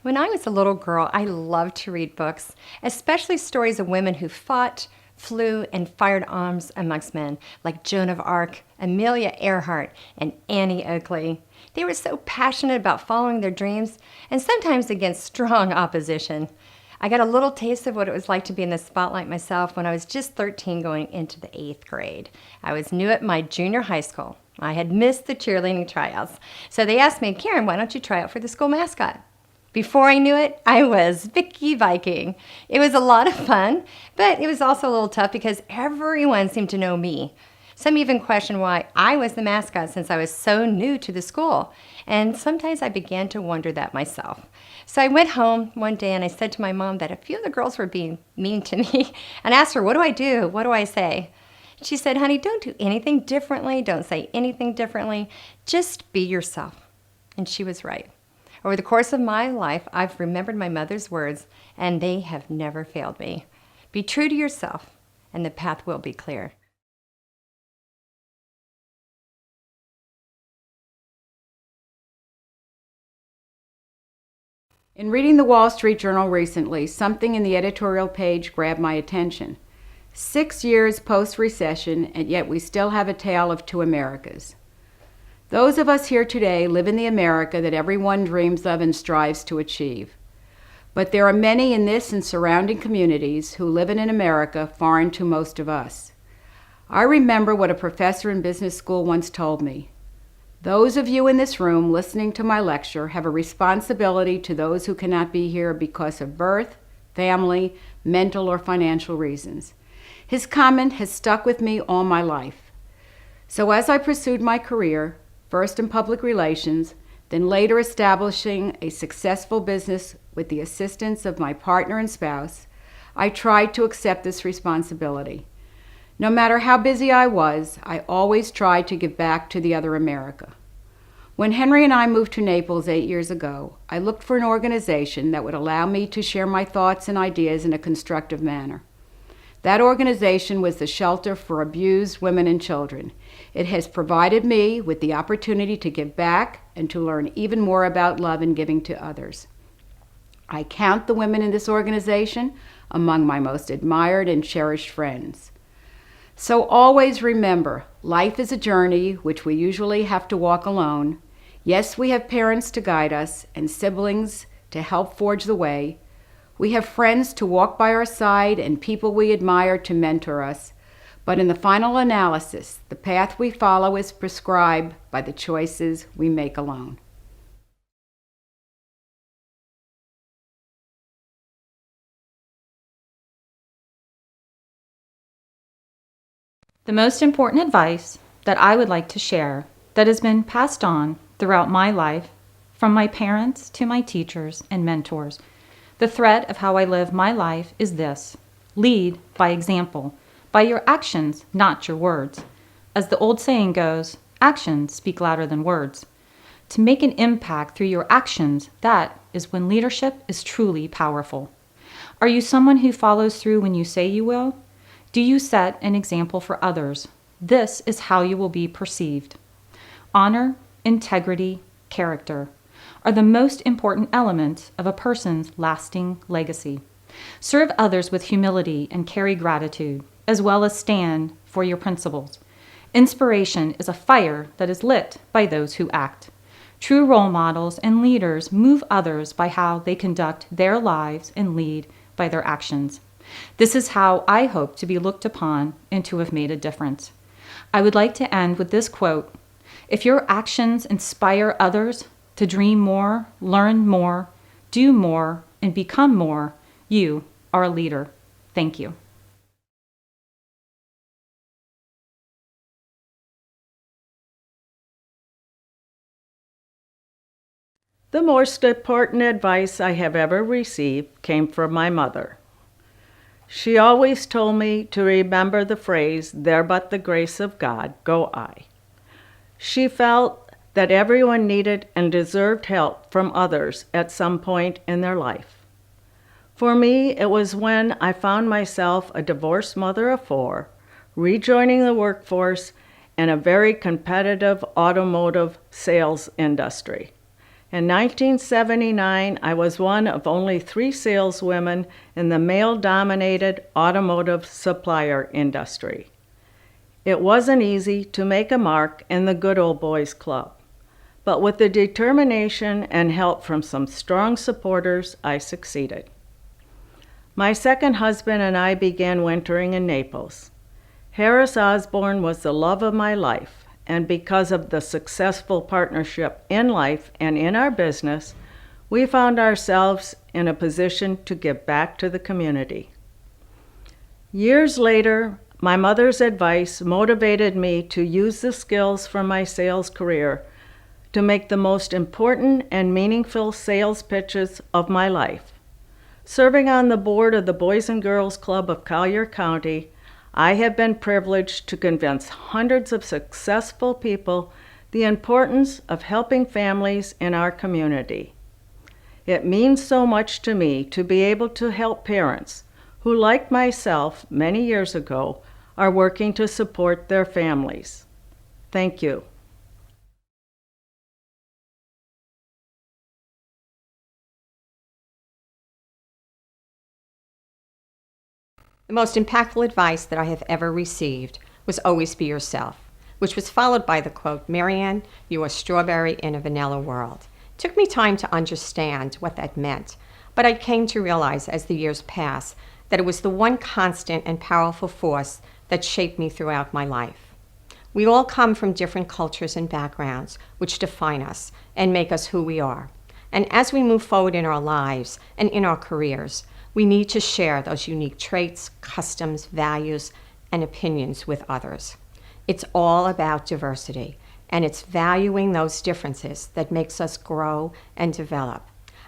When I was a little girl, I loved to read books, especially stories of women who fought, flew, and fired arms amongst men, like Joan of Arc, Amelia Earhart, and Annie Oakley. They were so passionate about following their dreams, and sometimes against strong opposition. I got a little taste of what it was like to be in the spotlight myself when I was just 13 going into the 8th grade. I was new at my junior high school. I had missed the cheerleading tryouts. So they asked me, Karen, why don't you try out for the school mascot? Before I knew it, I was Vicky Viking. It was a lot of fun, but it was also a little tough because everyone seemed to know me. Some even questioned why I was the mascot since I was so new to the school. And sometimes I began to wonder that myself. So I went home one day and I said to my mom that a few of the girls were being mean to me and asked her, what do I do? What do I say? She said, honey, don't do anything differently. Don't say anything differently. Just be yourself. And she was right. Over the course of my life, I've remembered my mother's words, and they have never failed me. Be true to yourself, and the path will be clear. In reading the Wall Street Journal recently, something in the editorial page grabbed my attention. 6 years post-recession, and yet we still have a tale of two Americas. Those of us here today live in the America that everyone dreams of and strives to achieve. But there are many in this and surrounding communities who live in an America foreign to most of us. I remember what a professor in business school once told me. Those of you in this room listening to my lecture have a responsibility to those who cannot be here because of birth, family, mental, or financial reasons. His comment has stuck with me all my life. So as I pursued my career, first in public relations, then later establishing a successful business with the assistance of my partner and spouse, I tried to accept this responsibility. No matter how busy I was, I always tried to give back to the other America. When Henry and I moved to Naples 8 years ago, I looked for an organization that would allow me to share my thoughts and ideas in a constructive manner. That organization was the Shelter for Abused Women and Children. It has provided me with the opportunity to give back and to learn even more about love and giving to others. I count the women in this organization among my most admired and cherished friends. So always remember, life is a journey which we usually have to walk alone. Yes, we have parents to guide us and siblings to help forge the way. We have friends to walk by our side and people we admire to mentor us. But in the final analysis, the path we follow is prescribed by the choices we make alone. The most important advice that I would like to share that has been passed on throughout my life, from my parents to my teachers and mentors, the thread of how I live my life is this: lead by example, by your actions, not your words. As the old saying goes, actions speak louder than words. To make an impact through your actions, that is when leadership is truly powerful. Are you someone who follows through when you say you will? Do you set an example for others? This is how you will be perceived. Honor, integrity, character are the most important elements of a person's lasting legacy. Serve others with humility and carry gratitude, as well as stand for your principles. Inspiration is a fire that is lit by those who act. True role models and leaders move others by how they conduct their lives and lead by their actions. This is how I hope to be looked upon and to have made a difference. I would like to end with this quote: if your actions inspire others to dream more, learn more, do more, and become more, you are a leader. Thank you. The most important advice I have ever received came from my mother. She always told me to remember the phrase, "There but the grace of God, go I." She felt that everyone needed and deserved help from others at some point in their life. For me, it was when I found myself a divorced mother of four, rejoining the workforce in a very competitive automotive sales industry. In 1979, I was one of only 3 saleswomen in the male-dominated automotive supplier industry. It wasn't easy to make a mark in the good old boys club, but with the determination and help from some strong supporters, I succeeded. My second husband and I began wintering in Naples. Harris Osborne was the love of my life, and because of the successful partnership in life and in our business, we found ourselves in a position to give back to the community. Years later, my mother's advice motivated me to use the skills from my sales career to make the most important and meaningful sales pitches of my life. Serving on the board of the Boys and Girls Club of Collier County, I have been privileged to convince hundreds of successful people the importance of helping families in our community. It means so much to me to be able to help parents who, like myself many years ago, are working to support their families. Thank you. The most impactful advice that I have ever received was always be yourself, which was followed by the quote, "Marianne, you are strawberry in a vanilla world." It took me time to understand what that meant, but I came to realize as the years passed that it was the one constant and powerful force that shaped me throughout my life. We all come from different cultures and backgrounds which define us and make us who we are. And as we move forward in our lives and in our careers, we need to share those unique traits, customs, values, and opinions with others. It's all about diversity, and it's valuing those differences that makes us grow and develop.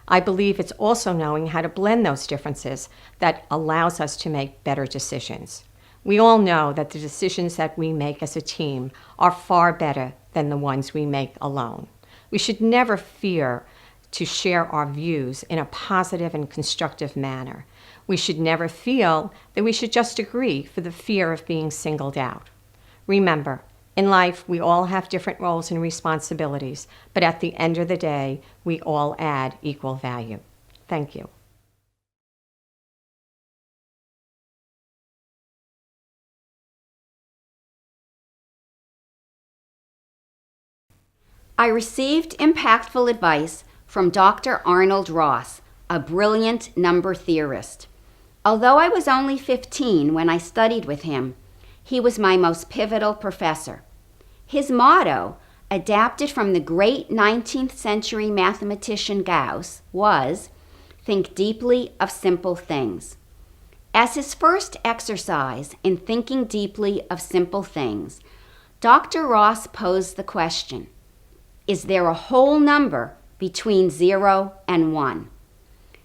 I believe it's also knowing how to blend those differences that allows us to make better decisions. We all know that the decisions that we make as a team are far better than the ones we make alone. We should never fear to share our views in a positive and constructive manner. We should never feel that we should just agree for the fear of being singled out. Remember, in life, we all have different roles and responsibilities, but at the end of the day, we all add equal value. Thank you. I received impactful advice from Dr. Arnold Ross, a brilliant number theorist. Although I was only 15 when I studied with him, he was my most pivotal professor. His motto, adapted from the great 19th century mathematician Gauss, was, "Think deeply of simple things." As his first exercise in thinking deeply of simple things, Dr. Ross posed the question, is there a whole number between 0 and 1?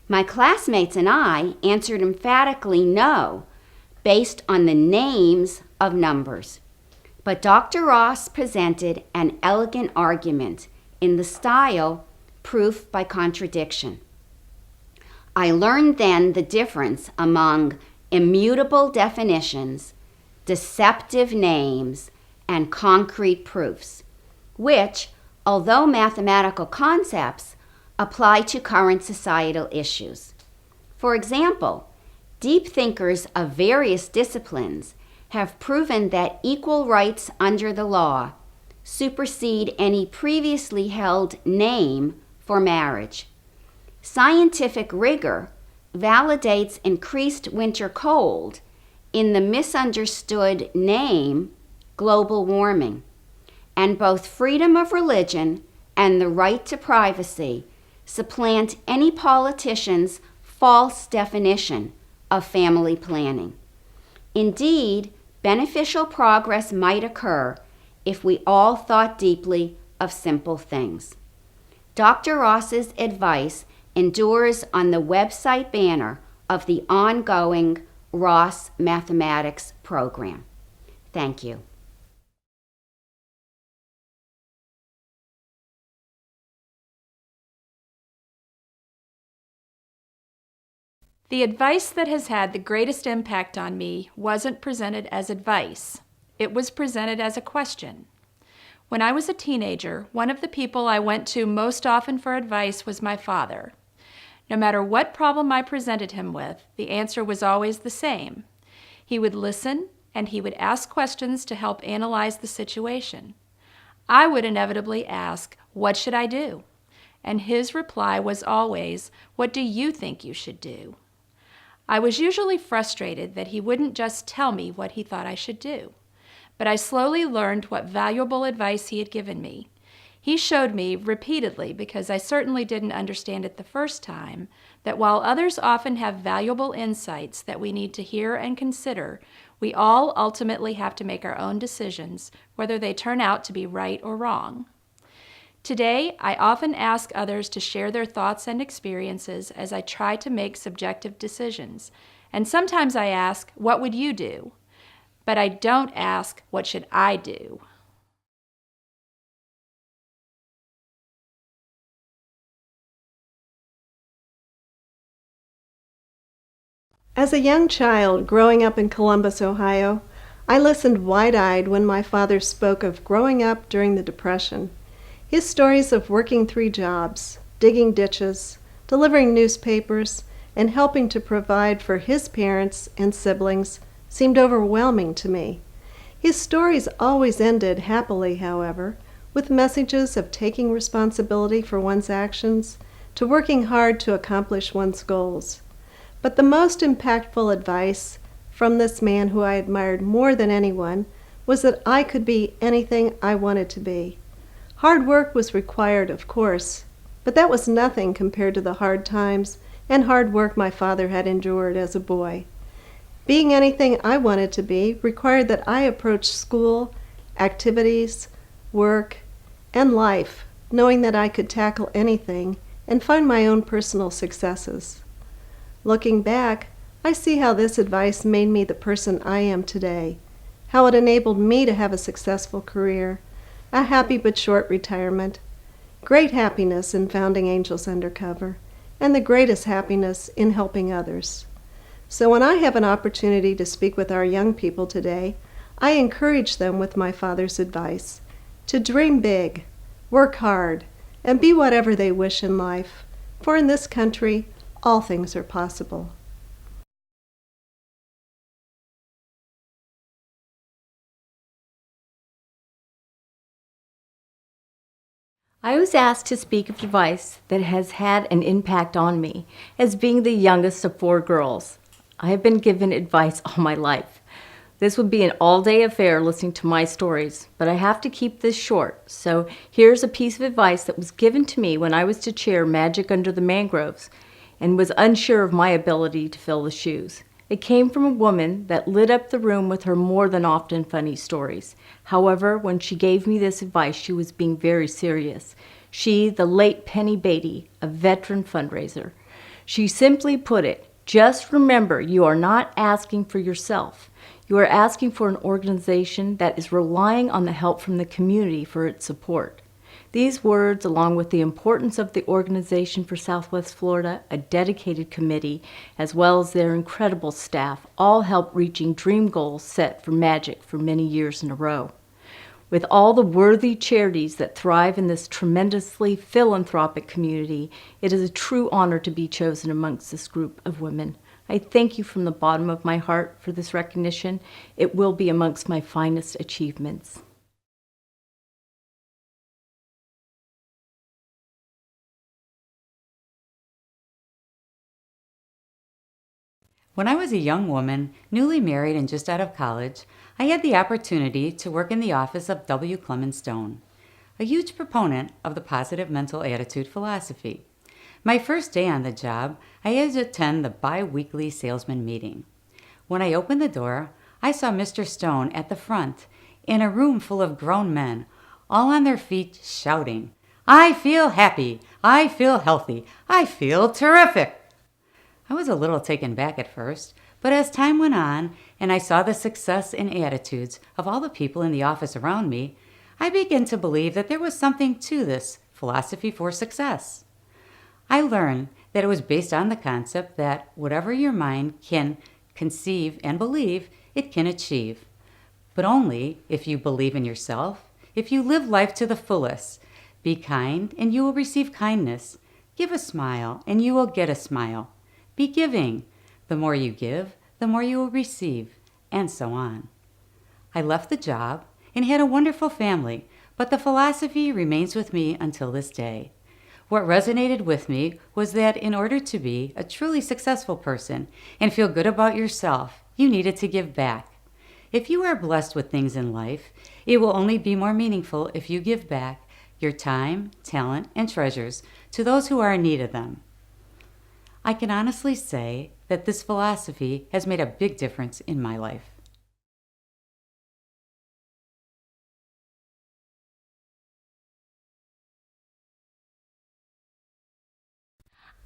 My classmates and I answered emphatically no, based on the names of numbers. But Dr. Ross presented an elegant argument in the style proof by contradiction. I learned then the difference among immutable definitions, deceptive names, and concrete proofs, which, although mathematical concepts, apply to current societal issues. For example, deep thinkers of various disciplines have proven that equal rights under the law supersede any previously held name for marriage. Scientific rigor validates increased winter cold in the misunderstood name global warming. And both freedom of religion and the right to privacy supplant any politician's false definition of family planning. Indeed, beneficial progress might occur if we all thought deeply of simple things. Dr. Ross's advice endures on the website banner of the ongoing Ross Mathematics program. Thank you. The advice that has had the greatest impact on me wasn't presented as advice. It was presented as a question. When I was a teenager, one of the people I went to most often for advice was my father. No matter what problem I presented him with, the answer was always the same. He would listen, and he would ask questions to help analyze the situation. I would inevitably ask, "What should I do?" And his reply was always, "What do you think you should do?" I was usually frustrated that he wouldn't just tell me what he thought I should do. But I slowly learned what valuable advice he had given me. He showed me repeatedly, because I certainly didn't understand it the first time, that while others often have valuable insights that we need to hear and consider, we all ultimately have to make our own decisions, whether they turn out to be right or wrong. Today, I often ask others to share their thoughts and experiences as I try to make subjective decisions. And sometimes I ask, "What would you do?" But I don't ask, "What should I do?" As a young child growing up in Columbus, Ohio, I listened wide-eyed when my father spoke of growing up during the Depression. His stories of working 3 jobs, digging ditches, delivering newspapers, and helping to provide for his parents and siblings seemed overwhelming to me. His stories always ended happily, however, with messages of taking responsibility for one's actions, to working hard to accomplish one's goals. But the most impactful advice from this man who I admired more than anyone was that I could be anything I wanted to be. Hard work was required, of course, but that was nothing compared to the hard times and hard work my father had endured as a boy. Being anything I wanted to be required that I approach school, activities, work, and life, knowing that I could tackle anything and find my own personal successes. Looking back, I see how this advice made me the person I am today, how it enabled me to have a successful career, a happy but short retirement, great happiness in founding Angels Undercover, and the greatest happiness in helping others. So when I have an opportunity to speak with our young people today, I encourage them with my father's advice to dream big, work hard, and be whatever they wish in life, for in this country, all things are possible. I was asked to speak of advice that has had an impact on me, as being the youngest of 4 girls. I have been given advice all my life. This would be an all-day affair listening to my stories, but I have to keep this short, so here's a piece of advice that was given to me when I was to chair Magic Under the Mangroves and was unsure of my ability to fill the shoes. It came from a woman that lit up the room with her more than often funny stories. However, when she gave me this advice, she was being very serious. She, the late Penny Beatty, a veteran fundraiser. She simply put it, just remember you are not asking for yourself. You are asking for an organization that is relying on the help from the community for its support. These words, along with the importance of the Organization for Southwest Florida, a dedicated committee, as well as their incredible staff, all help reaching dream goals set for Magic for many years in a row. With all the worthy charities that thrive in this tremendously philanthropic community, it is a true honor to be chosen amongst this group of women. I thank you from the bottom of my heart for this recognition. It will be amongst my finest achievements. When I was a young woman, newly married and just out of college, I had the opportunity to work in the office of W. Clement Stone, a huge proponent of the positive mental attitude philosophy. My first day on the job, I had to attend the bi-weekly salesman meeting. When I opened the door, I saw Mr. Stone at the front, in a room full of grown men, all on their feet shouting, "I feel happy, I feel healthy, I feel terrific." I was a little taken back at first, but as time went on and I saw the success and attitudes of all the people in the office around me, I began to believe that there was something to this philosophy for success. I learned that it was based on the concept that whatever your mind can conceive and believe, it can achieve. But only if you believe in yourself, If you live life to the fullest, be kind and you will receive kindness. Give a smile and you will get a smile. Be giving. The more you give, the more you will receive, and so on. I left the job and had a wonderful family, but the philosophy remains with me until this day. What resonated with me was that in order to be a truly successful person and feel good about yourself, you needed to give back. If you are blessed with things in life, it will only be more meaningful if you give back your time, talent, and treasures to those who are in need of them. I can honestly say that this philosophy has made a big difference in my life.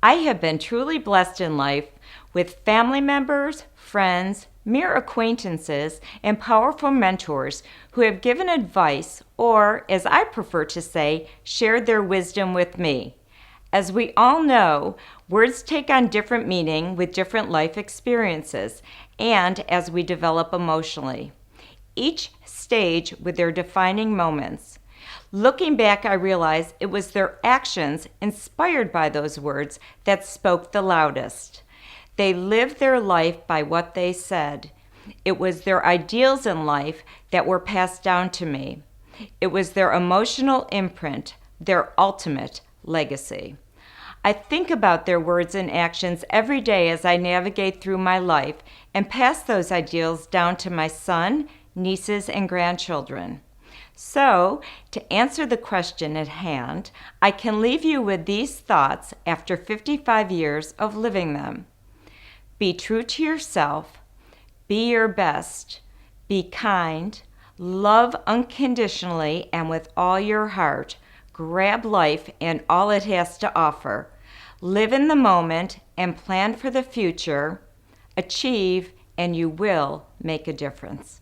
I have been truly blessed in life with family members, friends, mere acquaintances, and powerful mentors who have given advice or, as I prefer to say, shared their wisdom with me. As we all know, words take on different meaning with different life experiences and as we develop emotionally. Each stage with their defining moments. Looking back, I realize it was their actions inspired by those words that spoke the loudest. They lived their life by what they said. It was their ideals in life that were passed down to me. It was their emotional imprint, their ultimate legacy. I think about their words and actions every day as I navigate through my life and pass those ideals down to my son, nieces, and grandchildren. So, to answer the question at hand, I can leave you with these thoughts after 55 years of living them. Be true to yourself, be your best, be kind, love unconditionally and with all your heart, grab life and all it has to offer, live in the moment and plan for the future, achieve, and you will make a difference.